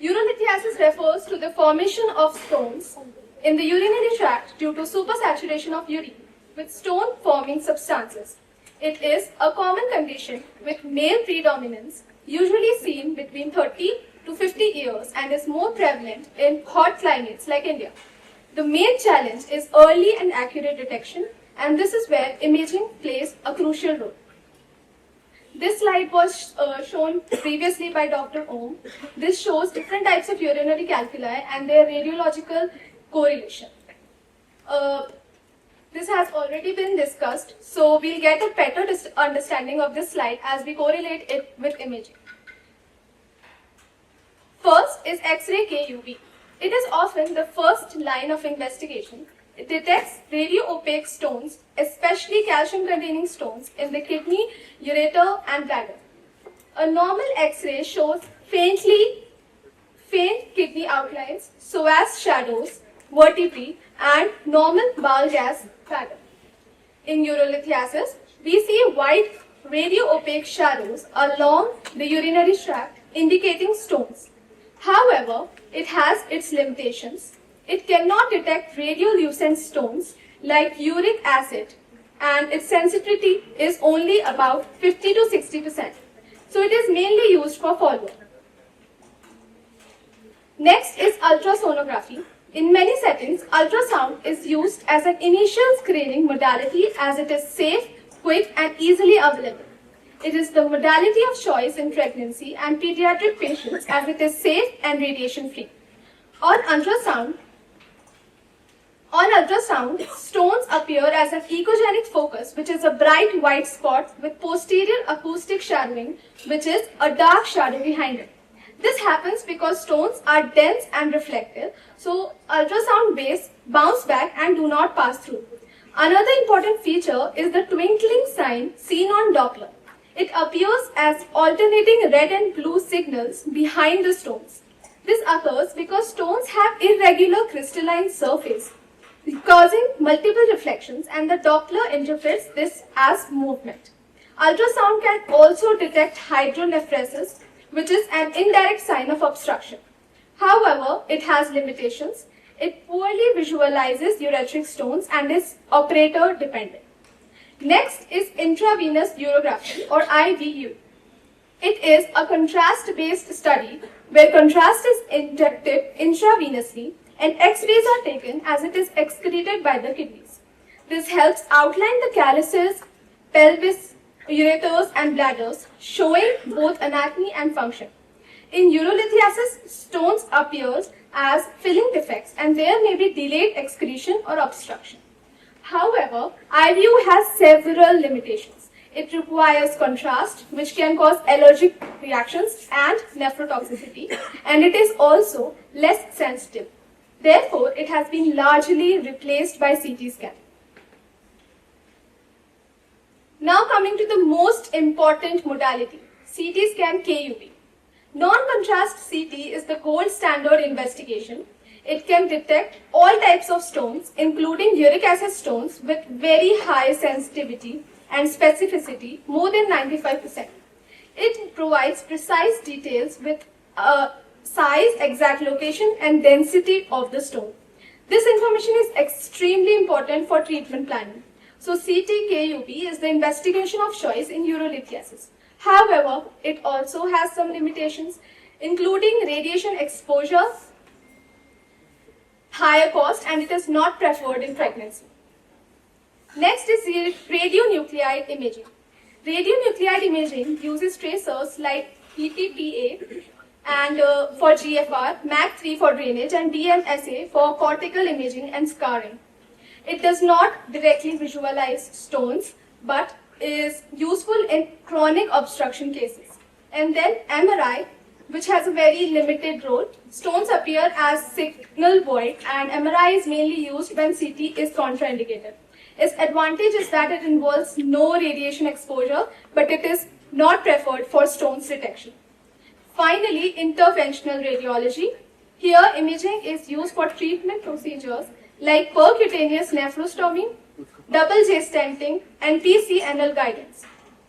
Urolithiasis refers to the formation of stones in the urinary tract due to supersaturation of urine with stone-forming substances. It is a common condition with male predominance, usually seen between 30 to 50 years and is more prevalent in hot climates like India. The main challenge is early and accurate detection, and this is where imaging plays a crucial role. This slide was shown previously by Dr. Om. This shows different types of urinary calculi and their radiological correlation. This has already been discussed, so we'll get a better understanding of this slide as we correlate it with imaging. First is X-ray KUV. It is often the first line of investigation. It detects radio-opaque stones, especially calcium-containing stones, in the kidney, ureter, and bladder. A normal X-ray shows faint kidney outlines, psoas shadows, vertebrae, and normal bowel gas pattern. In urolithiasis, we see white radio-opaque shadows along the urinary tract, indicating stones. However, it has its limitations. It cannot detect radiolucent stones like uric acid, and its sensitivity is only about 50 to 60%. So it is mainly used for follow-up. Next is ultrasonography. In many settings, ultrasound is used as an initial screening modality as it is safe, quick, and easily available. It is the modality of choice in pregnancy and pediatric patients as it is safe and radiation-free. On ultrasound, stones appear as an echogenic focus, which is a bright white spot with posterior acoustic shadowing, which is a dark shadow behind it. This happens because stones are dense and reflective, so ultrasound waves bounce back and do not pass through. Another important feature is the twinkling sign seen on Doppler. It appears as alternating red and blue signals behind the stones. This occurs because stones have irregular crystalline surface, causing multiple reflections, and the Doppler interprets this as movement. Ultrasound can also detect hydronephrosis, which is an indirect sign of obstruction. However, it has limitations. It poorly visualizes ureteric stones and is operator dependent. Next is intravenous urography or IVU. It is a contrast-based study where contrast is injected intravenously and X-rays are taken as it is excreted by the kidneys. This helps outline the calyces, pelvis, ureters and bladders, showing both anatomy and function. In urolithiasis, stones appear as filling defects and there may be delayed excretion or obstruction. However, IVU has several limitations. It requires contrast, which can cause allergic reactions and nephrotoxicity, and it is also less sensitive. Therefore, it has been largely replaced by CT scan. Now coming to the most important modality, CT scan KUV. Non-contrast CT is the gold standard investigation. It can detect all types of stones, including uric acid stones, with very high sensitivity and specificity, more than 95%. It provides precise details with size, exact location, and density of the stone. This information is extremely important for treatment planning. So CTKUP is the investigation of choice in urolithiasis. However, it also has some limitations, including radiation exposure, higher cost, and it is not preferred in pregnancy. Next is radionuclide imaging. Radionuclide imaging uses tracers like PPPA and for GFR, MAC3 for drainage, and DMSA for cortical imaging and scarring. It does not directly visualize stones, but is useful in chronic obstruction cases. And then MRI, which has a very limited role. Stones appear as signal void, and MRI is mainly used when CT is contraindicated. Its advantage is that it involves no radiation exposure, but it is not preferred for stones detection. Finally, interventional radiology. Here, imaging is used for treatment procedures like percutaneous nephrostomy, double J stenting, and PC anal guidance.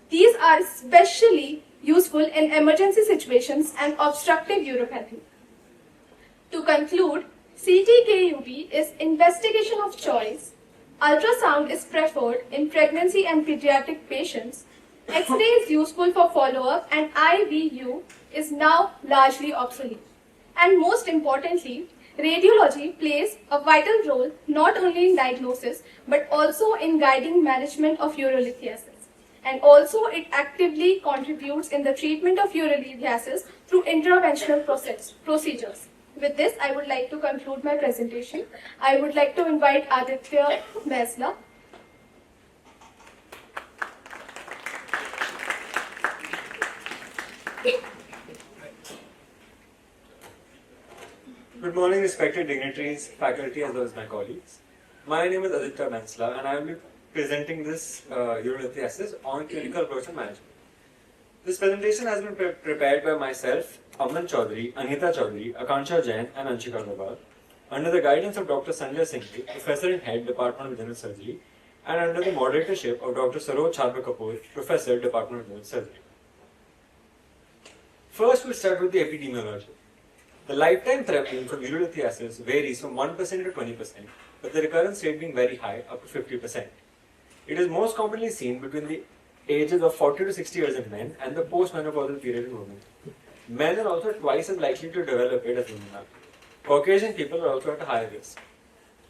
These are especially useful in emergency situations and obstructive uropathy. To conclude, CTKUB is investigation of choice. Ultrasound is preferred in pregnancy and pediatric patients. X-ray is useful for follow-up, and IVU is now largely obsolete. And most importantly, radiology plays a vital role not only in diagnosis but also in guiding management of urolithiasis. And also it actively contributes in the treatment of urolithiasis through interventional procedures. With this, I would like to conclude my presentation. I would like to invite Aditya Mesla. Good morning, respected dignitaries, faculty, as well as my colleagues. My name is Aditya Mesla, and I will be presenting this urolithiasis on clinical approach and management. This presentation has been prepared by myself, Aman Chaudhary, Anita Chaudhary, Akansha Jain, and Anshika Gawal, under the guidance of Dr. Sanjay Singh, Professor and Head, Department of General Surgery, and under the moderatorship of Dr. Saroj Chhabra Kapoor, Professor, Department of General Surgery. First, we'll start with the epidemiology. The lifetime prevalence of urolithiasis varies from 1% to 20%, with the recurrence rate being very high, up to 50%. It is most commonly seen between the ages of 40 to 60 years in men and the postmenopausal period in women. Men are also twice as likely to develop it as women are. Caucasian people are also at a higher risk.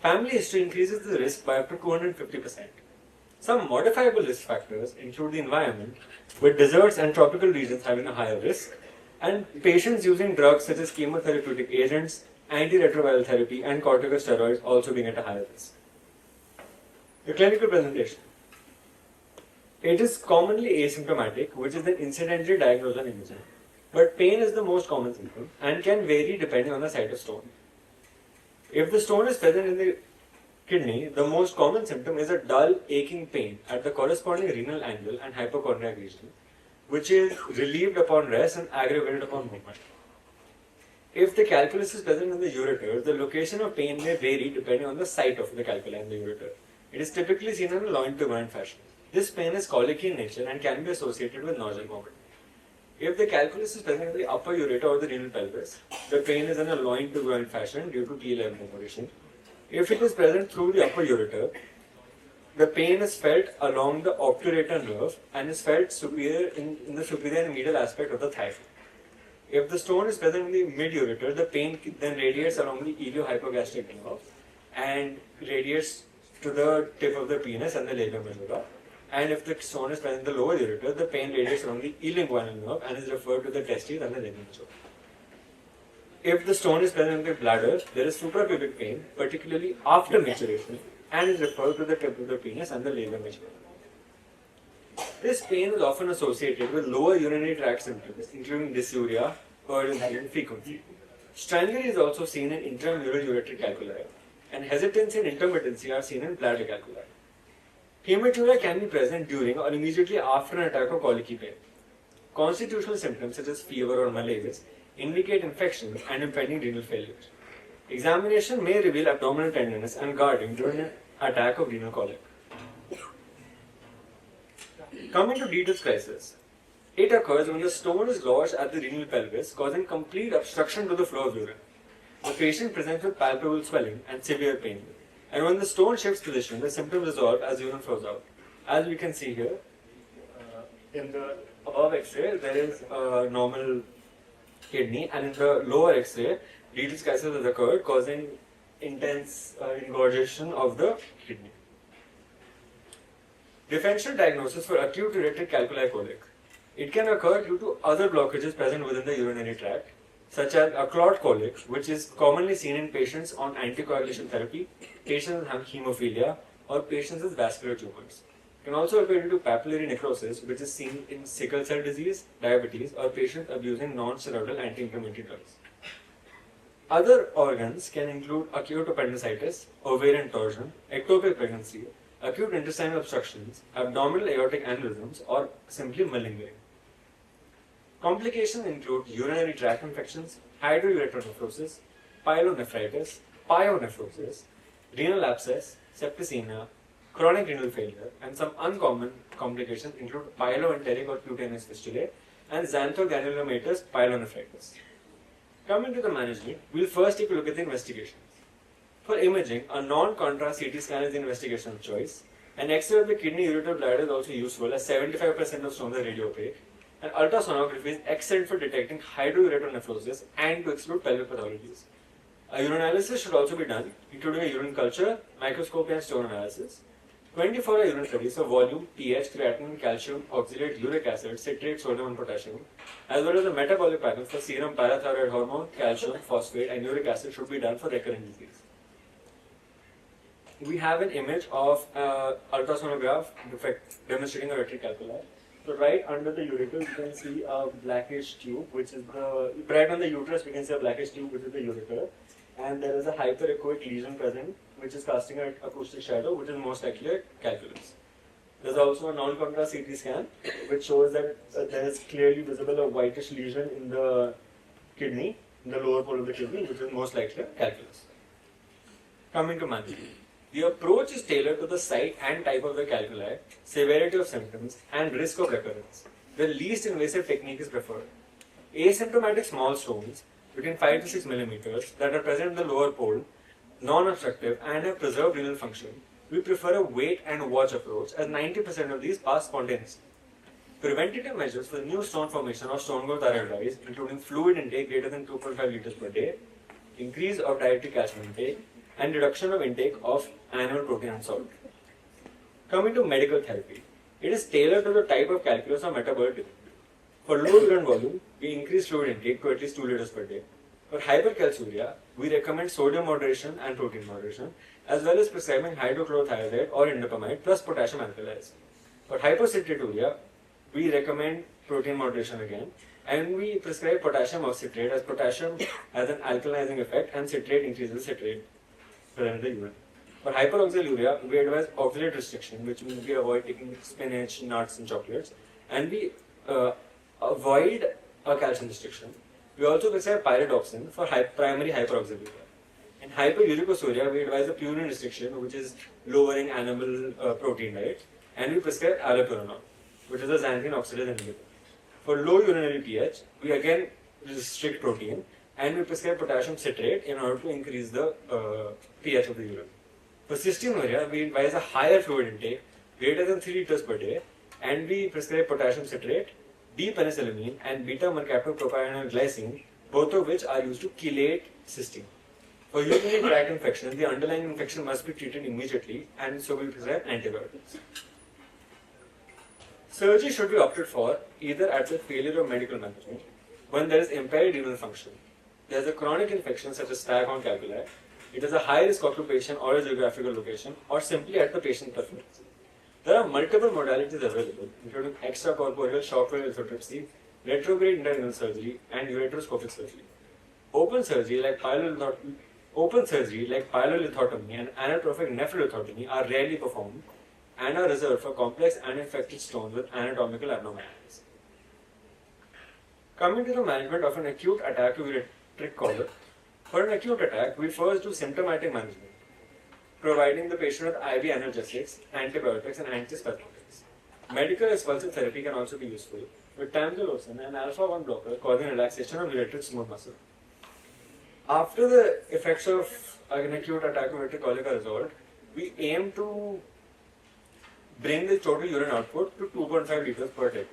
Family history increases the risk by up to 250%. Some modifiable risk factors include the environment, with deserts and tropical regions having a higher risk, and patients using drugs such as chemotherapeutic agents, antiretroviral therapy, and corticosteroids also being at a higher risk. The clinical presentation. It is commonly asymptomatic, which is then incidentally diagnosed on imaging. But pain is the most common symptom and can vary depending on the site of stone. If the stone is present in the kidney, the most common symptom is a dull, aching pain at the corresponding renal angle and hypochondriac region, which is relieved upon rest and aggravated upon movement. If the calculus is present in the ureter, the location of pain may vary depending on the site of the calculi in the ureter. It is typically seen in a loin-to-groin fashion. This pain is colicky in nature and can be associated with nausea and vomiting. If the calculus is present in the upper ureter or the renal pelvis, the pain is in a loin-to-groin fashion due to T11 deformation. If it is present through the upper ureter, the pain is felt along the obturator nerve and is felt superior in the superior and medial aspect of the thigh. If the stone is present in the mid-ureter, the pain then radiates along the iliohypogastric nerve and radiates to the tip of the penis and the labia majora. And if the stone is present in the lower ureter, the pain radiates along the ilinguinal nerve and is referred to the testes and the labia majora. If the stone is present in the bladder, there is suprapubic pain, particularly after maturation, and is referred to the tip of the penis and the labia majora. This pain is often associated with lower urinary tract symptoms, including dysuria, urgency, and frequency. Strangury is also seen in intramural ureteric calculi, and hesitancy and intermittency are seen in bladder calculi. Hematuria can be present during or immediately after an attack of colicky pain. Constitutional symptoms such as fever or malaise indicate infection and impending renal failure. Examination may reveal abdominal tenderness and guarding during an attack of renal colic. Coming to Dieter's crisis, it occurs when the stone is lodged at the renal pelvis, causing complete obstruction to the flow of urine. The patient presents with palpable swelling and severe pain. And when the stone shifts position, the symptoms resolve as urine flows out. As we can see here, in the above X-ray, there is a normal kidney, and in the lower X-ray, Dieter's crisis has occurred, causing intense engorgement of the kidney. Differential diagnosis for acute ureteric calculi colic. It can occur due to other blockages present within the urinary tract, such as a clot colic, which is commonly seen in patients on anticoagulation therapy, patients with hemophilia, or patients with vascular tumors. It can also occur due to papillary necrosis, which is seen in sickle cell disease, diabetes, or patients abusing non-steroidal anti-inflammatory drugs. Other organs can include acute appendicitis, ovarian torsion, ectopic pregnancy, acute intestinal obstructions, abdominal aortic aneurysms, or simply malingering. Complications include urinary tract infections, hydroureteral nephrosis, pyelonephritis, pyonephrosis, renal abscess, septicemia, chronic renal failure, and some uncommon complications include pyeloenteric or cutaneous fistulae and xanthogranulomatous pyelonephritis. Coming to the management, we'll first take a look at the investigations. For imaging, a non-contrast CT scan is the investigation of choice. An X-ray of the kidney, ureter, bladder is also useful, as 75% of stones are radiopaque. And ultrasonography is excellent for detecting hydroureteral nephrosis and to exclude pelvic pathologies. A urinalysis should also be done, including a urine culture, microscopy, and stone analysis. 24-hour urine studies of volume, pH, creatinine, calcium, oxalate, uric acid, citrate, sodium, and potassium, as well as the metabolic panel for serum, parathyroid hormone, calcium, phosphate, and uric acid should be done for recurrent disease. We have an image of ultrasonograph demonstrating a ureteric calculi. So right under the ureter, you can see a blackish tube, which is right on the uterus, we can see a blackish tube, which is the ureter. And there is a hyperechoic lesion present, which is casting an acoustic shadow, which is most likely a calculus. There's also a non-contrast CT scan, which shows that there is clearly visible a whitish lesion in the kidney, in the lower pole of the kidney, which is most likely a calculus. Coming to management. The approach is tailored to the site and type of the calculi, severity of symptoms, and risk of recurrence. The least invasive technique is preferred. Asymptomatic small stones between 5 to 6 millimeters that are present in the lower pole, non-obstructive, and have preserved renal function, we prefer a wait and watch approach, as 90% of these pass spontaneously. Preventative measures for new stone formation or stone growth are advised, including fluid intake greater than 2.5 liters per day, increase of dietary calcium intake, and reduction of intake of animal protein and salt. Coming to medical therapy, it is tailored to the type of calculus or metabolic difficulty. For low urine volume, we increase fluid intake to at least 2 liters per day. For hypercalciuria, we recommend sodium moderation and protein moderation, as well as prescribing hydrochlorothiazide or indapamide plus potassium alkalies. For hypercitraturia, we recommend protein moderation again, and we prescribe potassium oxycitrate, as potassium has an alkalizing effect and citrate increases citrate present in the urine. For hyperoxaluria, we advise oxalate restriction, which means we avoid taking spinach, nuts, and chocolates, and we avoid a calcium restriction. We also prescribe pyridoxine for primary hyperoxaluria. In hyperuricosauria, we advise a purine restriction, which is lowering animal protein diet, and we prescribe allopurinol, which is a xanthine oxidase inhibitor. For low urinary pH, we again restrict protein, and we prescribe potassium citrate in order to increase the pH of the urine. For cystinuria, we advise a higher fluid intake, greater than 3 liters per day, and we prescribe potassium citrate, D-penicillamine, and beta-mercaptopropional glycine, both of which are used to chelate cystine. For urinary tract infection, the underlying infection must be treated immediately, and so we prescribe antibiotics. Surgery should be opted for either at the failure of medical management, when there is impaired renal function, there is a chronic infection such as Stag-horn calculi, it is a high-risk occupation or a geographical location, or simply at the patient's preference. There are multiple modalities available, including extracorporeal shockwave lithotripsy, retrograde intrarenal surgery, and ureteroscopic surgery. Open surgery like pyelolithotomy and anatrophic nephrolithotomy are rarely performed and are reserved for complex and infected stones with anatomical abnormalities. Coming to the management of an acute attack of ureteric colic, For an acute attack, we first do symptomatic management, providing the patient with IV analgesics, antibiotics, and antispasmodics. Medical expulsive therapy can also be useful, with tamsulosin and alpha-1 blocker causing relaxation of ureteric smooth muscle. After the effects of an acute attack of ureteric colic are resolved, we aim to bring the total urine output to 2.5 liters per day.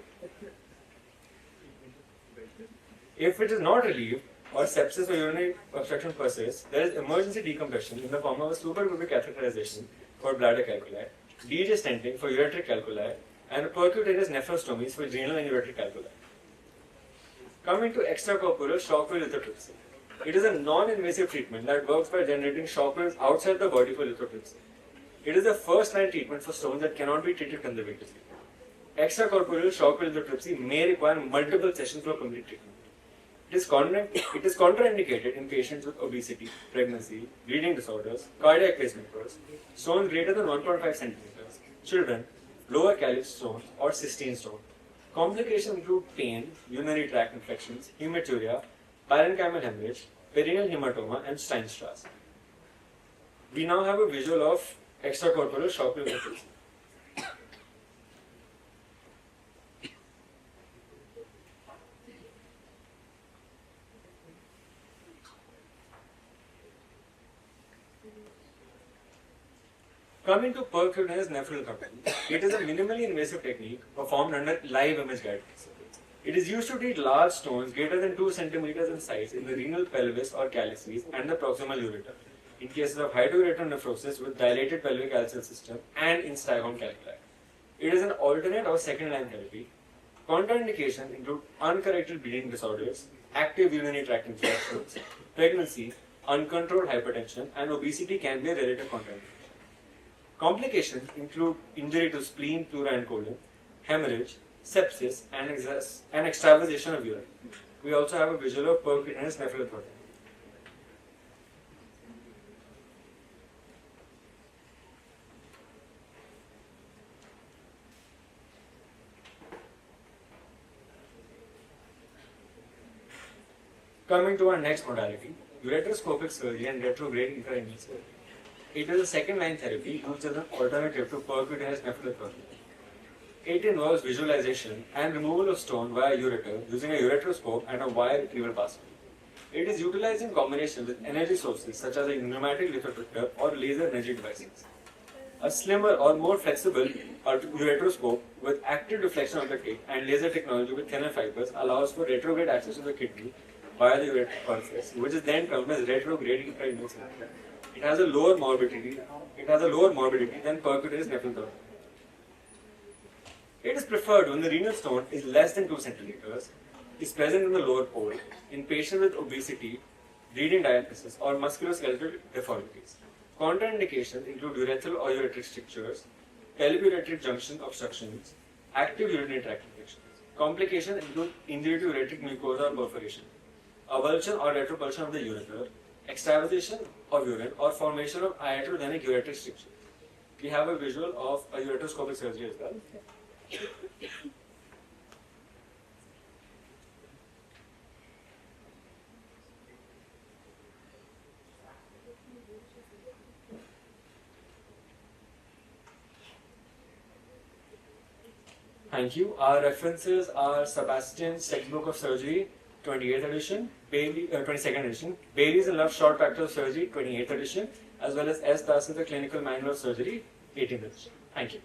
If it is not relieved, or sepsis or urinary obstruction persists, there is emergency decompression in the form of a suprapubic catheterization for bladder calculi, DJ stenting for ureteric calculi, and a percutaneous nephrostomies for renal and ureteric calculi. Coming to extracorporeal shockwave lithotripsy. It is a non-invasive treatment that works by generating shockwaves outside the body for lithotripsy. It is a first-line treatment for stones that cannot be treated conservatively. Extracorporeal shockwave lithotripsy may require multiple sessions for complete treatment. It is contraindicated in patients with obesity, pregnancy, bleeding disorders, cardiac pacemakers, stones greater than 1.5 centimeters, children, lower calyx stones, or cystine stones. Complications include pain, urinary tract infections, hematuria, parenchymal hemorrhage, perineal hematoma, and Steinstrass. We now have a visual of extracorporeal shockwave lithotripsy. Coming to percutaneous nephrectomy, it is a minimally invasive technique performed under live image guidance. It is used to treat large stones greater than 2 centimeters in size in the renal pelvis or calyces and the proximal ureter, in cases of hydroureter nephrosis with dilated pelvic alveolar system and in Steigon calculi. It is an alternate or second-line therapy. Contraindications include uncorrected bleeding disorders, active urinary tract infections, pregnancy, uncontrolled hypertension, and obesity can be a relative contraindication. Complications include injury to spleen, pleura, and colon, hemorrhage, sepsis, and extravasation of urine. We also have a visual of percutaneous nephrolithotomy. Coming to our next modality, ureteroscopic surgery and retrograde intrarenal surgery. It is a second-line therapy used as an alternative to percutaneous nephrolithotomy. It involves visualization and removal of stone via ureter using a ureteroscope and a wire retrieval basket. It is utilized in combination with energy sources such as a pneumatic lithotripter or laser energy devices. A slimmer or more flexible ureteroscope with active deflection of the tip and laser technology with thinner fibers allows for retrograde access to the kidney via the ureteric orifice, which is then termed as retrograde intrarenal surgery. It has a lower morbidity than percutaneous nephrolithotomy. It is preferred when the renal stone is less than 2 centimeters, is present in the lower pole, in patients with obesity, bleeding diathesis, or musculoskeletal deformities. Contraindications include urethral or ureteric strictures, pelvic-ureteric junction obstructions, active urinary tract infections. Complications include injury to ureteric mucosa or perforation, avulsion or retropulsion of the ureter, extravasation of urine, or formation of iatrogenic ureteric strictures. We have a visual of a ureteroscopic surgery as well. Thank you. Our references are Sebastian's Textbook of Surgery, 28th edition, 22nd edition, Bailey's and Love's Short Practice of Surgery, 28th edition, as well as S. Das's The Clinical Manual of Surgery, 18th edition. Thank you.